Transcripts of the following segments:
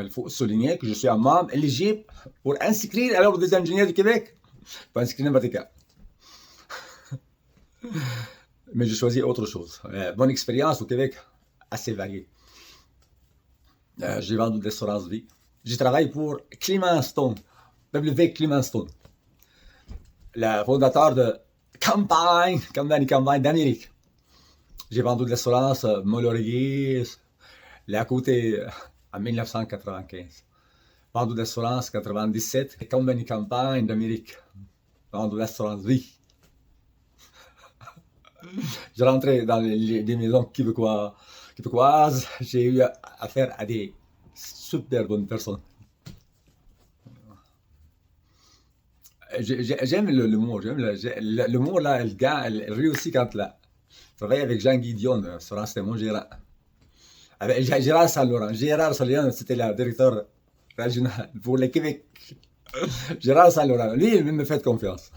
Il faut souligner que je suis un membre éligible pour inscrire à l'Ordre des ingénieurs du Québec. Pas inscrire n'importe quoi. Mais je choisis autre chose. Mon expérience au Québec, assez variée. J'ai vendu de l'assurance vie. J'ai travaillé pour Clement Stone, W. Clement Stone, le fondateur de Compagnie d'Amérique. J'ai vendu de l'assurance Molaurier, là à côté, en 1995. Vendu de l'assurance 97, Campagne d'Amérique. Vendu de l'assurance vie. Je rentrais dans des maisons québécoises. J'ai eu affaire à des super bonnes personnes. J'aime l'humour. L'humour, là, le gars, elle réussit quand là. Je travaillais avec Jean Guidion, c'était mon gérant. Avec Gérard Saint-Laurent. Gérard Saint-Laurent, c'était le directeur régional pour le Québec. Gérard Saint-Laurent, lui, il me fait confiance.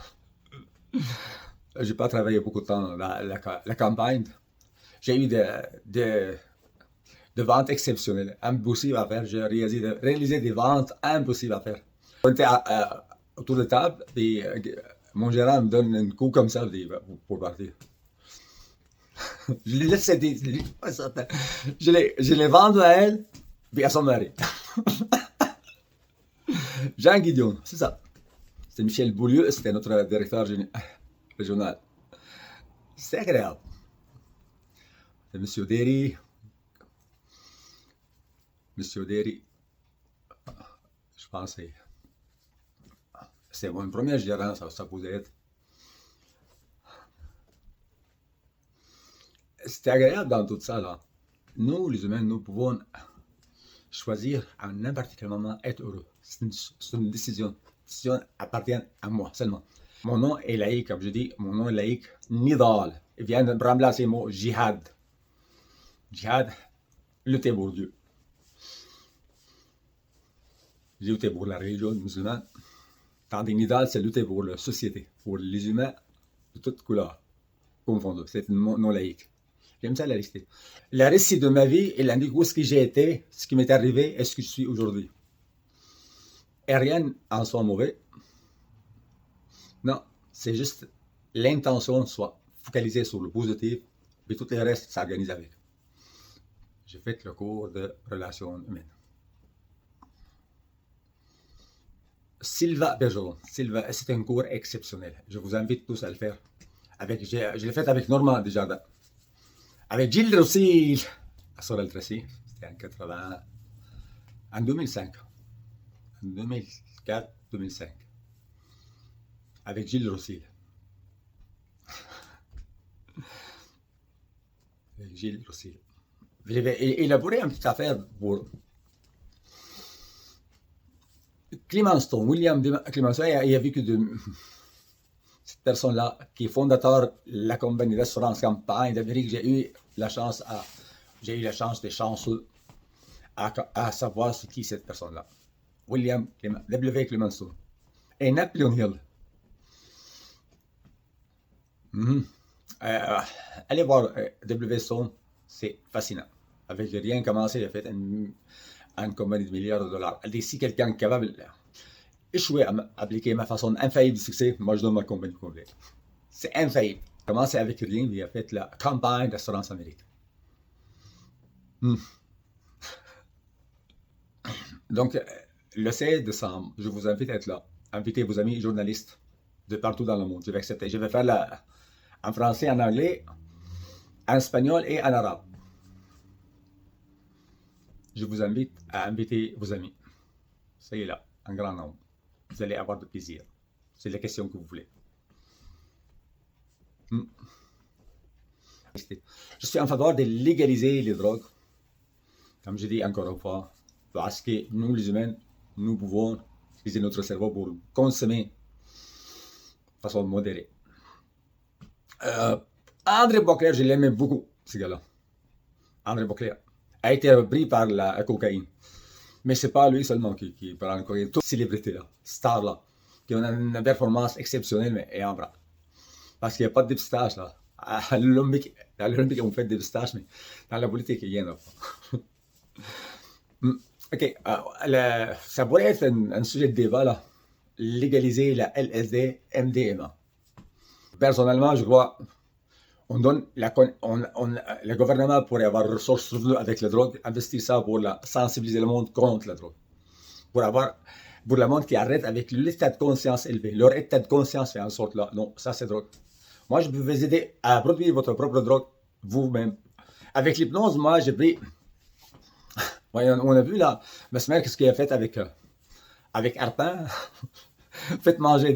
J'ai pas travaillé beaucoup de temps dans la campagne. J'ai eu des ventes exceptionnelles, impossibles à faire. J'ai réalisé des ventes impossibles à faire. On était autour de table et mon gérant me donne un coup comme ça pour partir. Je l'ai laissé, je l'ai vendu à elle et à son mari. Jean Guidion, c'est ça. C'était Michel Beaulieu, c'était notre directeur régional. C'est agréable. C'est Monsieur Derry. Monsieur Derry, je pense que c'est mon premier gérant, ça pouvait être. C'était agréable dans tout ça, là. Nous, les humains, nous pouvons choisir à n'importe quel moment être heureux. C'est une décision. La décision appartient à moi seulement. Mon nom est laïque, comme je dis, mon nom est laïque. Nidal. Il vient de remplacer le mot jihad. Jihad, lutter pour Dieu. J'ai lutté pour la religion musulmane. Tandis que Nidal, c'est lutter pour la société, pour les humains de toutes couleurs confondues. C'est un nom laïque. J'aime ça la réciter. Le récit de ma vie, il indique où est-ce que j'ai été, ce qui m'est arrivé et ce que je suis aujourd'hui. Et rien en soit mauvais. Non, c'est juste l'intention soit focalisée sur le positif, puis tout le reste s'organise avec. J'ai fait le cours de relations humaines. Sylva Bergeron. Sylva, c'est un cours exceptionnel. Je vous invite tous à le faire. Je l'ai fait avec Normand Desjardins. Avec Gilles Rossil à Sorel-Tracy, c'était en 2005. En 2004-2005. Avec Gilles Rossil. Avec Gilles Rossil. J'avais élaboré une petite affaire pour Clement Stone. William Clement Stone, il a vécu de cette personne-là qui est fondateur de la compagnie d'assurance Campagne d'Amérique. J'ai eu la chance des chanceux à savoir c'est qui cette personne-là. William Clement, W. Clement Stone. Et Napoleon Hill. Allez voir W. Stone, c'est fascinant. Avec rien commencé, il a fait une compagnie de milliards de dollars. Si quelqu'un est capable d'échouer à appliquer ma façon infaillible de succès, moi je donne ma compagnie complète. C'est infaillible. Commencé avec rien, il a fait la campagne d'assurance Amérique. Donc, le 16 décembre, je vous invite à être là. Invitez vos amis journalistes de partout dans le monde. Je vais accepter. Je vais faire en français, en anglais, en espagnol et en arabe. Je vous invite à inviter vos amis. Soyez là, en grand nombre. Vous allez avoir de plaisir. C'est la question que vous voulez. Je suis en faveur de légaliser les drogues. Comme je dis encore une fois, parce que nous, les humains, nous pouvons utiliser notre cerveau pour consommer de façon modérée. André Boisclair, je l'aimais beaucoup, ce gars-là. André Boisclair a été repris par la cocaïne. Mais c'est pas lui seulement qui prend la cocaïne. Toutes ces célébrités-là, stars-là, qui ont une performance exceptionnelle, mais et en bras. Parce qu'il n'y a pas de dépistage, là. À l'Olympique, on fait des dépistages, mais dans la politique, il y en a pas. OK, ça pourrait être un sujet de débat, là. Légaliser la LSD, MDMA. Personnellement, je crois on donne le gouvernement pourrait avoir ressources revenus avec la drogue, investir ça pour sensibiliser le monde contre la drogue. Pour le monde qui arrête avec l'état de conscience élevé. Leur état de conscience fait en sorte là, non, ça c'est drogue. Moi, je peux vous aider à produire votre propre drogue vous-même. Avec l'hypnose, moi, j'ai pris. On a vu là, ma mère, qu'est-ce qu'elle a fait avec Arpin? Faites manger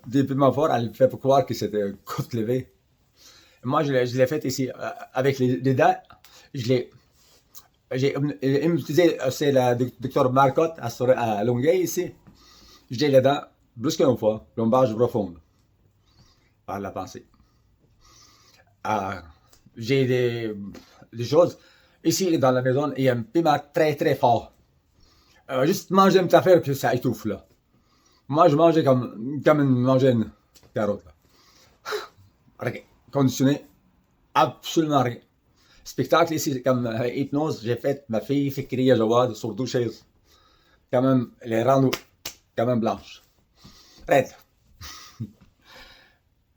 des piments forts, elle fait pour croire que c'était côte levée. Moi, je l'ai fait ici, avec les dents, j'ai utilisé, c'est le docteur Marcotte à Longueuil ici. J'ai les dents, plus qu'une fois, plombage profonde, par la pensée. J'ai des choses, ici dans la maison, il y a un piment très très fort. Juste manger une petite affaire que ça étouffe là. Moi, je mangeais manger une carotte là. Rien. Conditionné, absolument rien. Spectacle ici, comme hypnose, j'ai fait, ma fille fait crier Jawad sur 12 chaises. Quand même, les rendre quand même blanches. Arrête.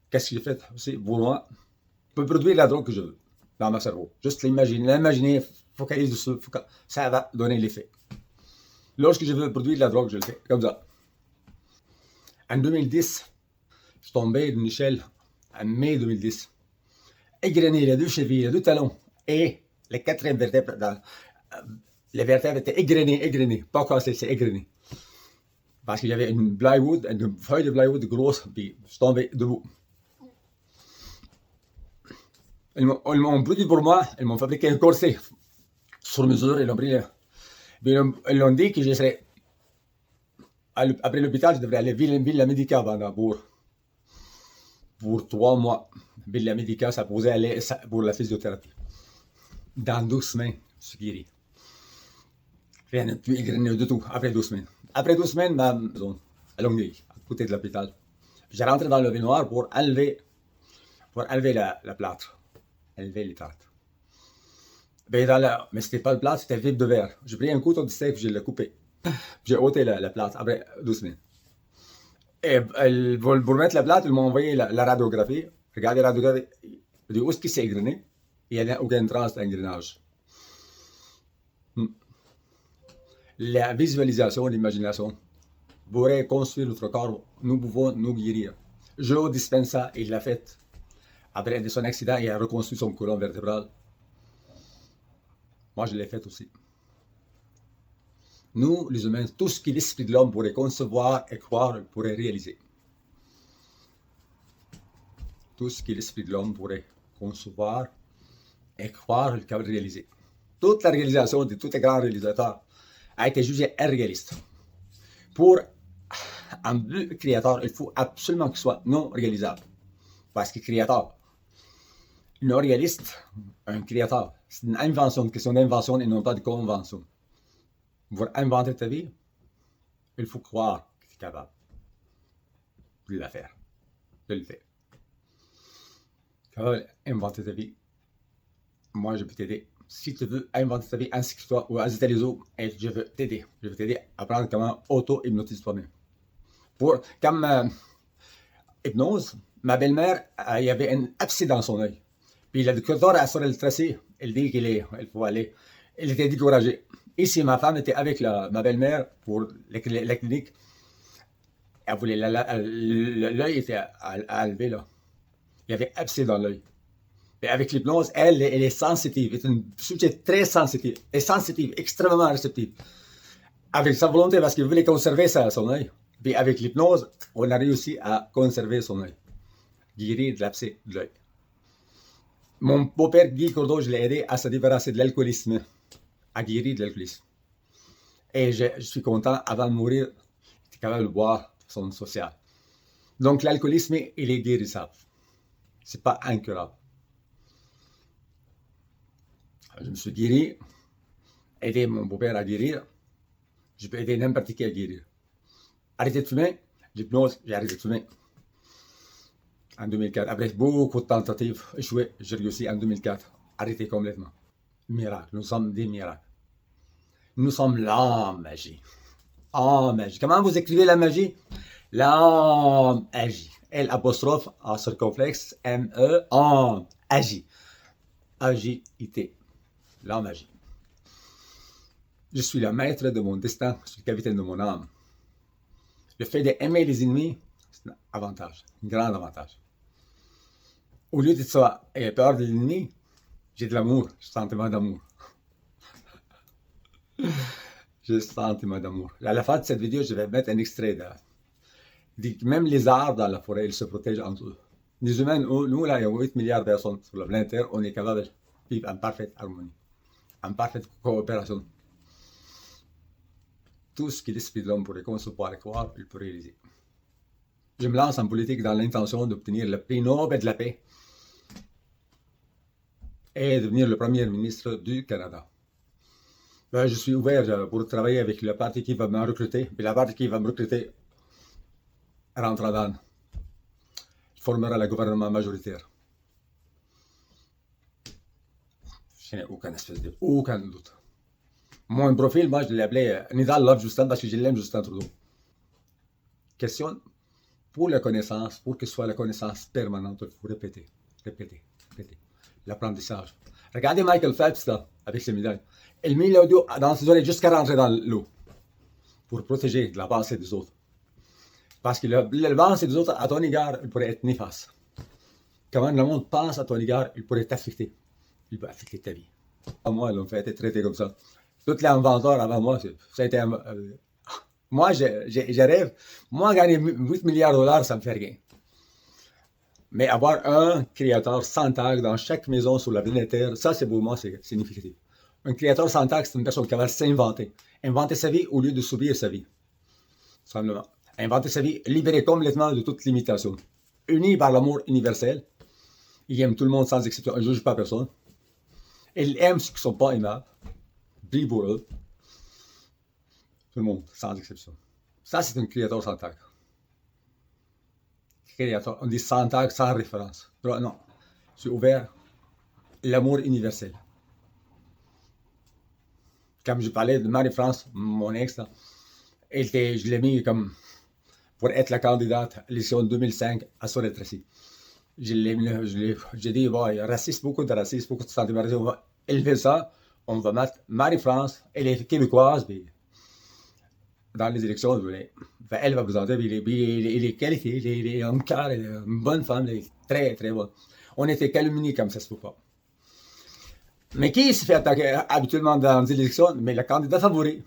Qu'est-ce que j'ai fait aussi pour moi? Je peux produire la drogue que je veux dans mon cerveau. Juste l'imaginer, focaliser dessus, ça va donner l'effet. Lorsque je veux produire de la drogue, je le fais comme ça. En 2010, je suis tombé d'une échelle en mai 2010. Égrené, les deux chevilles, les deux talons et les quatrième vertèbre. Les vertèbres étaient égrenées, pas cassées, c'est égrené. Parce qu'il y avait une feuille de plywood grosse, puis je suis tombé debout. Ils m'ont produit pour moi, ils m'ont fabriqué un corset sur mesure, ils l'ont pris. Ils l'ont dit que je serais. Après l'hôpital, je devrais aller Villa Medica pour 3 mois. Villa Medica, ça posait aller pour la physiothérapie. Dans 12 semaines, je suis guéri. Rien de plus égrené du tout, après 12 semaines. Après 12 semaines, ma maison, à Longueuil, à côté de l'hôpital. J'ai rentré dans le baignoire pour enlever la plâtre. Enlever les tartes. Mais c'était pas le plâtre, c'était le fibre de verre. J'ai pris un couteau de steak, je l'ai coupé. J'ai ôté la plâtre après 12 semaines. Et pour mettre la plâtre, ils m'ont envoyé la radiographie. Regardez la radiographie. Je dis, où est-ce qu'il s'est égrené? Il n'y a aucune trace d'engrenage. La visualisation, l'imagination pourrait construire notre corps. Nous pouvons nous guérir. Joe Dispenza, il l'a fait. Après son accident, il a reconstruit son colonne vertébrale. Moi, je l'ai fait aussi. Nous, les humains, tout ce que l'esprit de l'homme pourrait concevoir et croire, il pourrait réaliser. Tout ce que l'esprit de l'homme pourrait concevoir et croire, il pourrait réaliser. Toute la réalisation de tous les grands réalisateurs a été jugée irréaliste. Pour un but créateur, il faut absolument qu'il soit non réalisable. Parce que créateur, non réaliste, un créateur, c'est une invention, une question d'invention et non pas de convention. Pour inventer ta vie, il faut croire que tu es capable de la faire. Je le fais. Tu veux inventer ta vie, moi je peux t'aider. Si tu veux inventer ta vie, inscris-toi ou Azita les autres et je veux t'aider. Je veux t'aider à apprendre comment auto-hypnotiser toi-même. Comme hypnose, ma belle-mère, il y avait un abcès dans son œil. Puis le docteur a sorti le tracé, il dit qu'il faut aller. Il était découragé. Ici, ma femme était avec ma belle-mère pour la clinique. Elle voulait l'œil était à lever là. Il y avait abcès dans l'œil. Et avec l'hypnose, elle est sensitive. Elle est une sujet très sensitive. Elle est sensitive, extrêmement réceptive. Avec sa volonté, parce qu'il voulait conserver son œil. Puis avec l'hypnose, on a réussi à conserver son œil. Guérir de l'abcès de l'œil. Mon beau-père Guy Courdeau, je l'ai aidé à se débarrasser de l'alcoolisme. À guérir de l'alcoolisme. Et je suis content, avant de mourir, il était capable de boire de façon sociale. Donc l'alcoolisme, il est guérissable. C'est pas incurable. Je me suis guéri, aidé mon beau-père à guérir. Je peux aider n'importe qui à guérir. Arrêter de fumer, l'hypnose, j'ai arrêté de fumer. En 2004, après beaucoup de tentatives échouées, j'ai réussi en 2004. Arrêter complètement. Miracle, nous sommes des miracles. Nous sommes la magie. En magie. Comment vous écrivez la magie? La magie. L apostrophe A circonflexe M E en magie. A-J-I-T. La magie. Je suis le maître de mon destin, je suis le capitaine de mon âme. Le fait d'aimer les ennemis, c'est un avantage, un grand avantage. Au lieu de ça, ayant peur de l'ennemi, j'ai de l'amour, j'ai un sentiment d'amour. J'ai un sentiment d'amour. À la fin de cette vidéo, je vais mettre un extrait de même les arbres dans la forêt, ils se protègent entre eux. Les humains, nous, là, il y a 8 milliards de personnes sur la planète Terre, on est capable de vivre en parfaite harmonie, en parfaite coopération. Tout ce que l'esprit de l'homme pourrait concevoir et croire, il peut réaliser. Je me lance en politique dans l'intention d'obtenir le prix Nobel de la paix et devenir le premier ministre du Canada. Je suis ouvert pour travailler avec le parti qui va me recruter, et la partie qui va me recruter rentrera dans, formera le gouvernement majoritaire. Je n'ai aucun doute. Mon profil, moi, je l'ai appelé Nidal Love Justin parce que je l'aime Justin Trudeau. Question pour la connaissance, pour que ce soit la connaissance permanente, il faut répéter. L'apprentissage. Regardez Michael Phelps là, avec ses médailles. Il met l'audio dans ses oreilles jusqu'à rentrer dans l'eau pour protéger de la pensée des autres. Parce que le pensée des autres à ton égard, il pourrait être néfaste. Comment le monde pense à ton égard, il pourrait t'affecter. Il peut affecter ta vie. Moi, ils l'ont fait être traité comme ça. Tous les inventeurs avant moi, ça a été moi, je rêve. Moi, gagner 8 milliards de dollars, ça me fait rien. Mais avoir un créateur sans tag dans chaque maison sur la planète Terre, ça, c'est pour moi, c'est significatif. Un créateur sans tag, c'est une personne qui va s'inventer. Inventer sa vie au lieu de subir sa vie. Simplement. Inventer sa vie, libéré complètement de toute limitation. Uni par l'amour universel. Il aime tout le monde sans exception. Il ne juge pas personne. Il aime ceux qui ne sont pas aimables. Prie pour eux. Tout le monde, sans exception. Ça, c'est un créateur sans tag. Créateur, on dit sans tag, sans référence. Non, je suis ouvert. L'amour universel. Comme je parlais de Marie-France, mon ex, là, je l'ai mis comme pour être la candidate à l'élection 2005 à son être ici. J'ai dit, bon, il y a beaucoup de racisme, beaucoup de sentiments racistes. On va élever ça. On va mettre Marie-France, elle est québécoise, puis dans les élections, elle va présenter, il est qualifié, il est un cœur, il est une bonne femme, il est très, très bonne. On était calomniés comme ça se peut pas. Mais qui se fait attaquer habituellement dans les élections? Mais le candidat favori.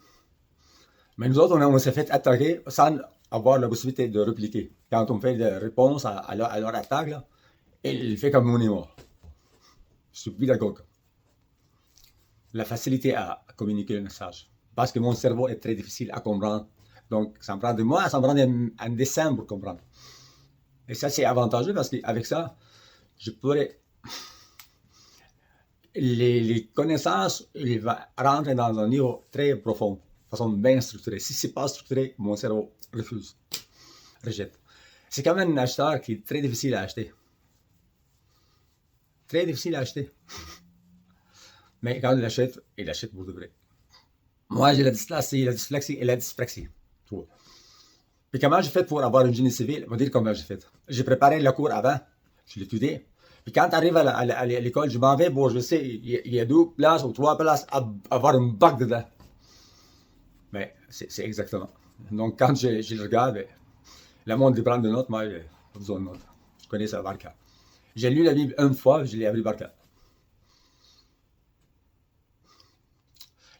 Mais nous autres, on s'est fait attaquer sans avoir la possibilité de répliquer. Quand on fait des réponses à leur attaque, là, il fait comme monument. Je suis pédagogue. La facilité à communiquer le message. Parce que mon cerveau est très difficile à comprendre. Donc, ça me prend de moi, ça me prend un dessin pour comprendre. Et ça, c'est avantageux parce qu'avec ça, je pourrais... Les connaissances, il va rentrer dans un niveau très profond, de façon bien structurée. Si ce n'est pas structuré, mon cerveau refuse, rejette. C'est quand même un acheteur qui est très difficile à acheter. Très difficile à acheter. Mais quand il achète pour de vrai. Moi, j'ai la dyslexie et la dyspraxie. Tout. Puis comment j'ai fait pour avoir une génie civile? On va dire comment j'ai fait. J'ai préparé le cours avant, je l'ai étudié. Puis quand tu arrives à l'école, je m'en vais, bon, je sais, il y a 2 places ou 3 places à avoir une bac dedans. Mais c'est exactement. Donc quand je le regarde, le monde de prendre de notes, moi, j'ai pas besoin de notes. Je connais ça par cœur. J'ai lu la Bible une fois, je l'ai appris par cœur.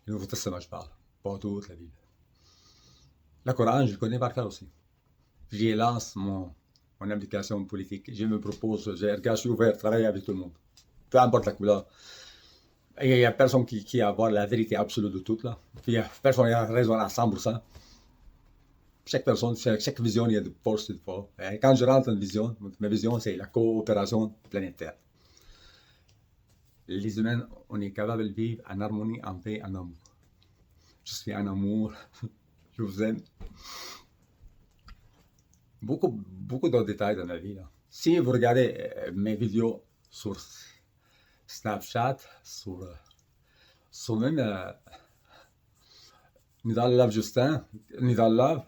Le Nouveau Testament, je parle. Pas toute la Bible. Le Coran, je le connais par cœur aussi. J'y lance mon application politique. Je me propose, je suis ouvert à travailler avec tout le monde. Peu importe la couleur. Il n'y a personne qui a la vérité absolue de tout. Là. Puis, personne n'a raison à 100%. Chaque personne, chaque vision, il y a des postes et des fois. Quand je rentre dans une vision, ma vision, c'est la coopération planétaire. Les humains, on est capable de vivre en harmonie, en paix, en amour. Je suis en amour. Je vous aime. Beaucoup d'autres détails dans la vie. Là. Si vous regardez mes vidéos sur Snapchat, sur même Nidal Love Justin, Nidal Love,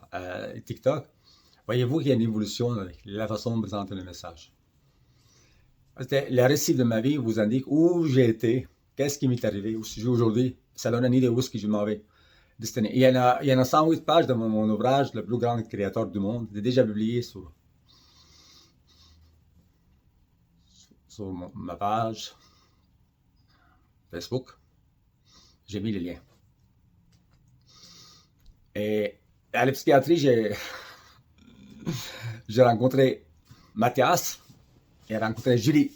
TikTok, voyez-vous qu'il y a une évolution dans la façon de présenter le message. Le récit de ma vie vous indique où j'ai été, qu'est-ce qui m'est arrivé, où je suis aujourd'hui. Ça donne une idée où est-ce que je m'en vais. Destiné. Il y en a 108 pages de mon ouvrage, Le plus grand créateur du monde. Il est déjà publié sur ma page Facebook. J'ai mis les liens. Et à la psychiatrie, j'ai rencontré Mathias et rencontré Julie.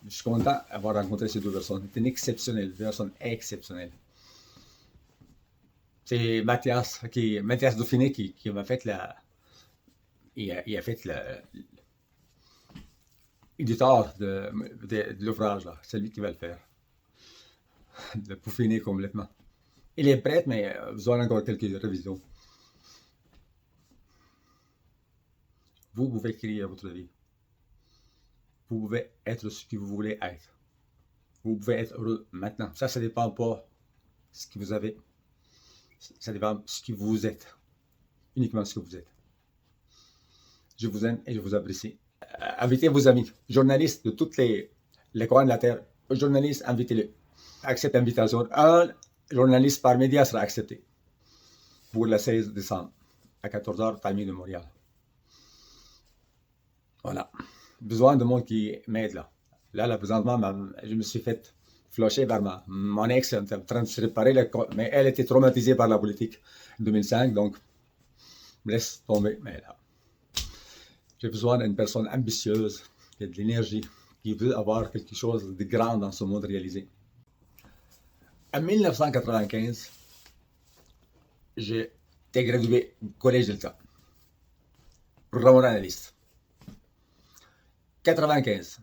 Je suis content d'avoir rencontré ces deux personnes. C'était une exceptionnelle, deux personnes exceptionnelles. C'est Mathias Dauphiné qui m'a fait il a fait l'éditeur de l'ouvrage. C'est lui qui va le faire. De peaufiner complètement. Il est prêt, mais vous aurez encore quelques révisions. Vous pouvez créer votre vie. Vous pouvez être ce que vous voulez être. Vous pouvez être heureux maintenant. Ça ne dépend pas de ce que vous avez. Ça dépend de ce que vous êtes. Uniquement ce que vous êtes. Je vous aime et je vous apprécie. Invitez vos amis, journalistes de toutes les coins de la Terre. Journalistes, invitez-les. Acceptez l'invitation. Un journaliste par média sera accepté pour le 16 décembre à 14h, timing de Montréal. Voilà. Besoin de monde qui m'aide là. Là, présentement, je me suis fait flusher vers mon ex, en train de se réparer, mais elle était traumatisée par la politique en 2005, donc me laisse tomber. Mais là, j'ai besoin d'une personne ambitieuse, qui a de l'énergie, qui veut avoir quelque chose de grand dans ce monde réalisé. En 1995, j'ai été gradué du Collège de l'État, programme analyste. 95,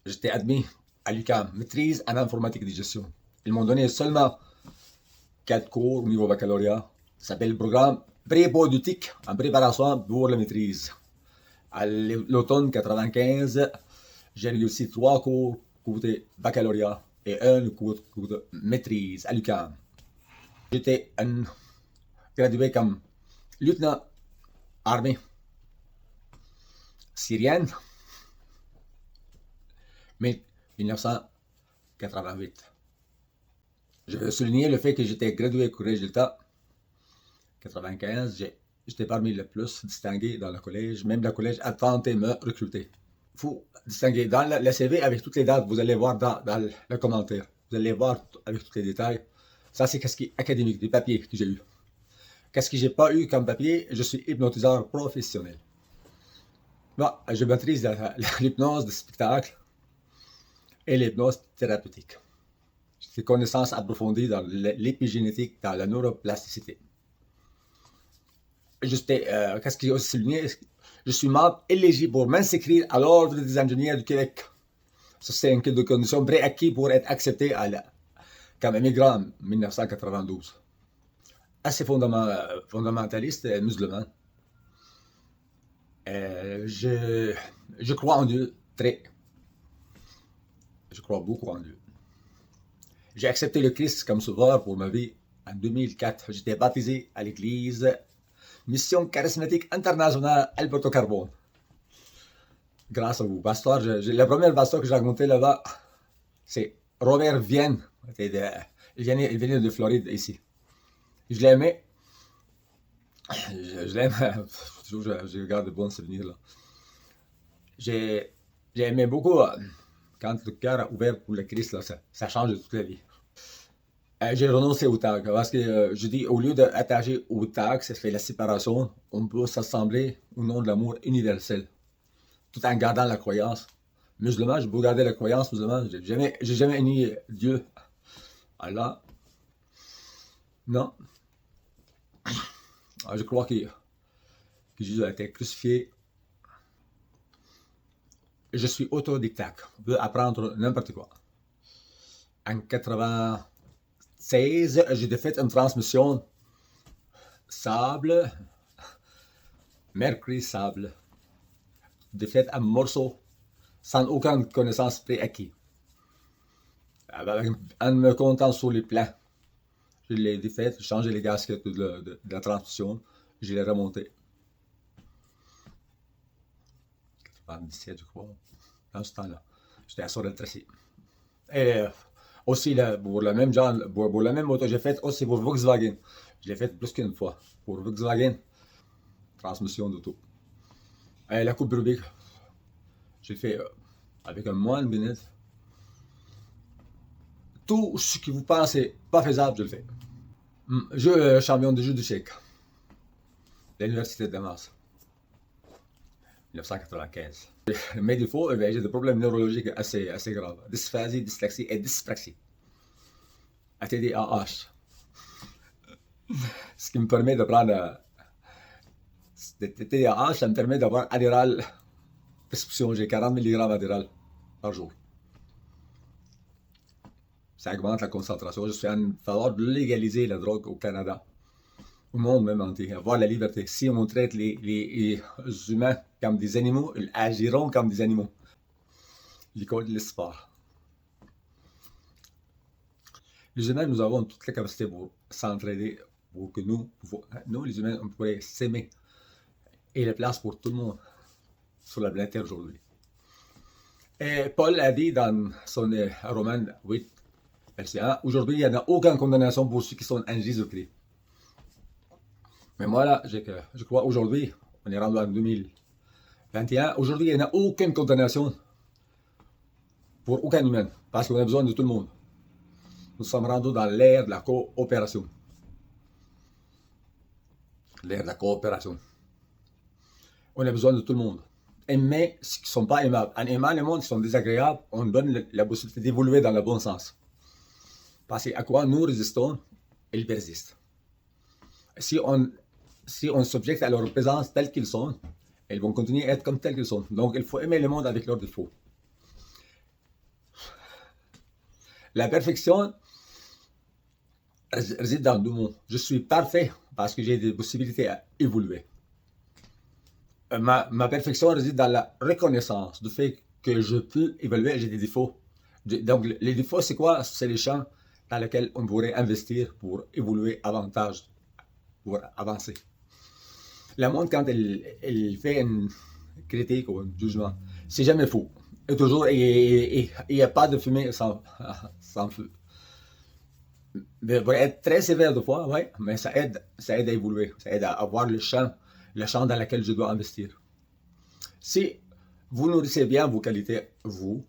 j'étais admis à l'UQAM, maîtrise en informatique de gestion. Ils m'ont donné seulement 4 cours au niveau baccalauréat. Ça s'appelle le programme pré-politique en préparation pour la maîtrise. À l'automne 95, j'ai réussi 3 cours côté baccalauréat et un cours de maîtrise à l'UQAM. J'étais gradué comme lieutenant armée syrienne, mais 1988. Je veux souligner le fait que j'étais gradué au Collège de l'État 95. J'étais parmi les plus distingués dans le collège. Même le collège a tenté de me recruter. Il faut distinguer dans le CV avec toutes les dates. Vous allez voir dans le commentaire. Vous allez voir avec tous les détails. Ça, c'est qu'est-ce qui est académique, des papiers que j'ai eu. Qu'est-ce que j'ai pas eu comme papier? Je suis hypnotiseur professionnel. Moi, je maîtrise l'hypnose de spectacle et l'hypnose thérapeutique. J'ai des connaissances approfondies dans l'épigénétique, dans la neuroplasticité. Qu'est-ce que j'ai aussi souligné? Je suis membre éligible pour m'inscrire à l'Ordre des ingénieurs du Québec. Ça, c'est une condition préacquise pour être accepté comme immigrant en 1992. Assez fondamentaliste et musulman. Je crois en Dieu, très. Je crois beaucoup en Dieu. J'ai accepté le Christ comme sauveur pour ma vie en 2004. J'étais baptisé à l'église Mission Charismatique Internationale Alberto Carbone. Grâce à vous. Pasteur, le premier pasteur que j'ai rencontré là-bas, c'est Robert Vienne. Il venait de Floride, ici. Je l'aimais. Je l'aime. Toujours, je garde de bons souvenirs là. J'ai aimé beaucoup quand le cœur a ouvert pour le Christ, là, ça change toute la vie. J'ai renoncé au tag parce que je dis au lieu d'attacher au tag, ça fait la séparation, on peut s'assembler au nom de l'amour universel, tout en gardant la croyance. Musulman, je peux garder la croyance musulmane, j'ai jamais nié Dieu. Allah, non. Je crois que Jésus a été crucifié. Je suis autodidacte, je peux apprendre n'importe quoi. En 96, j'ai fait une transmission sable, mercredi sable. J'ai fait un morceau sans aucune connaissance préacquise. En me comptant sur les plans. Je l'ai défaite, j'ai changé les gasquettes de la transmission, je l'ai remonté. 97, je crois, dans ce temps-là. J'étais à Sorel-Tracy. Et aussi, là, pour le même genre, pour la même moto, j'ai fait aussi pour Volkswagen. Je l'ai fait plus qu'une fois. Pour Volkswagen, transmission d'auto. Et la coupe Rubik, j'ai fait avec un moine bénite. Tout ce que vous pensez pas faisable, je le fais. Je champion de jeu du chèque. L'Université de Damas. 1995. Mes défauts, j'ai des problèmes neurologiques assez graves. Dysphasie, dyslexie et dyspraxie. TDAH. Ce qui me permet de prendre... TDAH, ça me permet d'avoir Adderall prescription. J'ai 40 mg Adderall par jour. Ça augmente la concentration. Je suis en faveur de légaliser la drogue au Canada. Au monde même entier. Avoir la liberté. Si on traite les humains comme des animaux, ils agiront comme des animaux. L'école de l'espoir. Les humains, nous avons toutes les capacités pour s'entraider, pour que nous, les humains, on pourrait s'aimer. Et la place pour tout le monde sur la planète Terre aujourd'hui. Et Paul a dit dans son roman 8, verset 1, aujourd'hui, il n'y en a aucune condamnation pour ceux qui sont en Jésus-Christ. Mais moi, là, je crois aujourd'hui, on est rendu en 2021, aujourd'hui, il n'y en a aucune condamnation pour aucun humain, parce qu'on a besoin de tout le monde. Nous sommes rendus dans l'ère de la coopération. L'ère de la coopération. On a besoin de tout le monde. Aimer ceux qui ne sont pas aimables. En aimant les mondes qui sont désagréables, on donne la possibilité d'évoluer dans le bon sens. Parce qu'à quoi nous résistons, ils persistent. Si on s'objecte à leur présence telle qu'ils sont, ils vont continuer à être comme tels qu'ils sont. Donc il faut aimer le monde avec leurs défauts. La perfection réside dans deux mots. Je suis parfait parce que j'ai des possibilités à évoluer. Ma perfection réside dans la reconnaissance du fait que je peux évoluer, j'ai des défauts. Donc les défauts, c'est quoi? C'est les champs dans lesquels on pourrait investir pour évoluer avantage, pour avancer. Le monde, quand il fait une critique ou un jugement, c'est jamais faux. Et toujours, il n'y a pas de fumée sans feu. Mais pour être très sévère de fois, ouais, mais ça aide à évoluer, ça aide à avoir le champ dans lequel je dois investir. Si vous nourrissez bien vos qualités, vous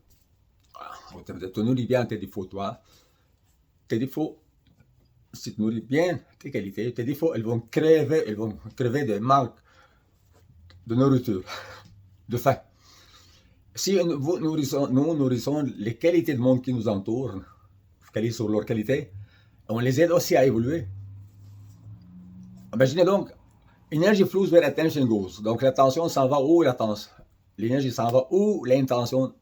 te nourris bien tes défauts, toi, tes défauts, si tu nourris bien tes qualités, tes défauts, ils vont crever de manque de nourriture, de faim. Si nous nourrissons les qualités du monde qui nous entoure, focalisons sur leurs qualités, on les aide aussi à évoluer. Imaginez donc, energy flows where attention goes. Donc l'attention s'en va où l'attention? L'énergie s'en va où l'intention?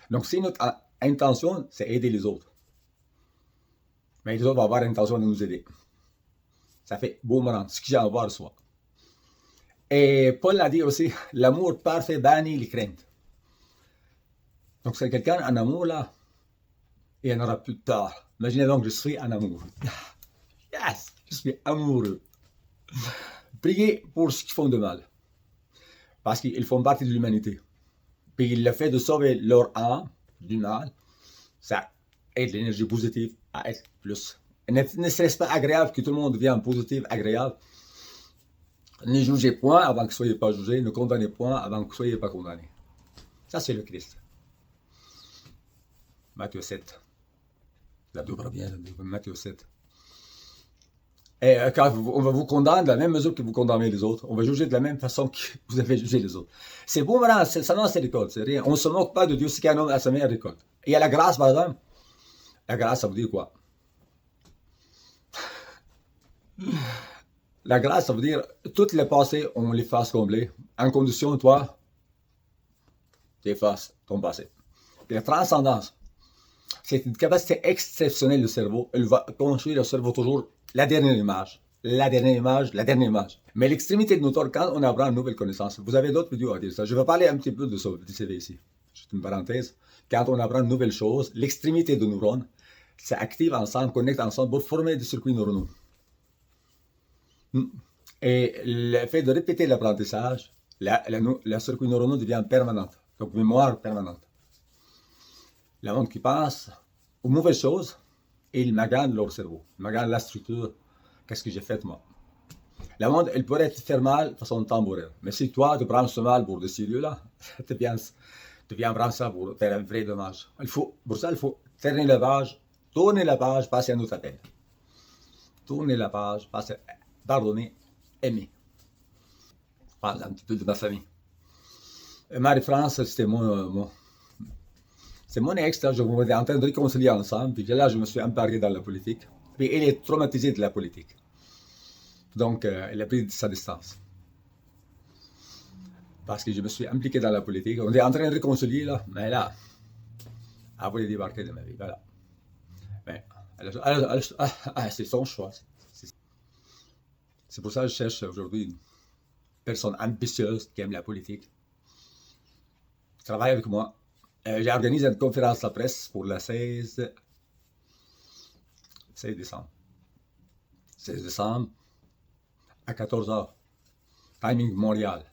Donc si notre intention, c'est aider les autres. Mais les autres vont avoir l'intention de nous aider. Ça fait boomerang, ce que j'ai à voir soi. Et Paul a dit aussi, l'amour parfait bannit les craintes. Donc c'est quelqu'un en amour là, et il n'y en aura plus tard. Imaginez donc, je suis en amour. Yes, je suis amoureux. Priez pour ceux qui font de mal. Parce qu'ils font partie de l'humanité. Puis le fait de sauver leur âme du mal, ça aide l'énergie positive à être plus. Ne serait-ce pas agréable que tout le monde devienne positif, agréable? Ne jugez point avant que vous ne soyez pas jugé, ne condamnez point avant que vous ne soyez pas condamné. Ça, c'est le Christ. Matthieu 7. La Bible bien, Matthieu 7. Et quand on va vous condamner de la même mesure que vous condamnez les autres, on va juger de la même façon que vous avez jugé les autres. C'est beau, maintenant, ça non, c'est récolte, c'est rien. On ne se moque pas de Dieu, c'est qu'un homme a sa meilleure récolte. Et il y a la grâce, par exemple. La grâce, ça veut dire quoi? La grâce, ça veut dire, toutes les passés, on les fasse combler. En condition, toi, tu effaces ton passé. Et la transcendance, c'est une capacité exceptionnelle du cerveau. Elle va construire le cerveau toujours la dernière image. La dernière image, la dernière image. Mais l'extrémité de notre corps, quand on apprend une nouvelle connaissance, vous avez d'autres vidéos à dire ça. Je vais parler un petit peu de ça, ici. Juste une parenthèse. Quand on apprend une nouvelle chose, l'extrémité de neurones, s'activent ensemble, connectent ensemble pour former des circuits neuronaux. Et le fait de répéter l'apprentissage, la circuit neuronal devient permanente, donc mémoire permanente. Le monde qui pense aux mauvaises choses, et ils maganent leur cerveau, ils maganent la structure, qu'est-ce que j'ai fait moi. Le monde, il pourrait te faire mal de façon temporaire, mais si toi tu prends ce mal pour de sérieux là, tu viens prendre ça pour faire un vrai dommage. Pour ça, il faut tourner la page, passer à un autre appel. Tourner la page, passer, pardonner, aimer. Je parle un petit peu de ma famille. Marie-France, c'était c'est mon ex, là, on était en train de réconcilier ensemble, puis là, je me suis emparé dans la politique. Puis elle est traumatisée de la politique. Donc, elle a pris sa distance. Parce que je me suis impliqué dans la politique. On est en train de réconcilier, là, mais là, elle voulait débarquer de ma vie, voilà. Mais c'est son choix. C'est pour ça que je cherche aujourd'hui une personne ambitieuse qui aime la politique. Travaille avec moi. J'ai organisé une conférence de presse pour le 16 décembre. 16 décembre à 14h. Timing Montréal.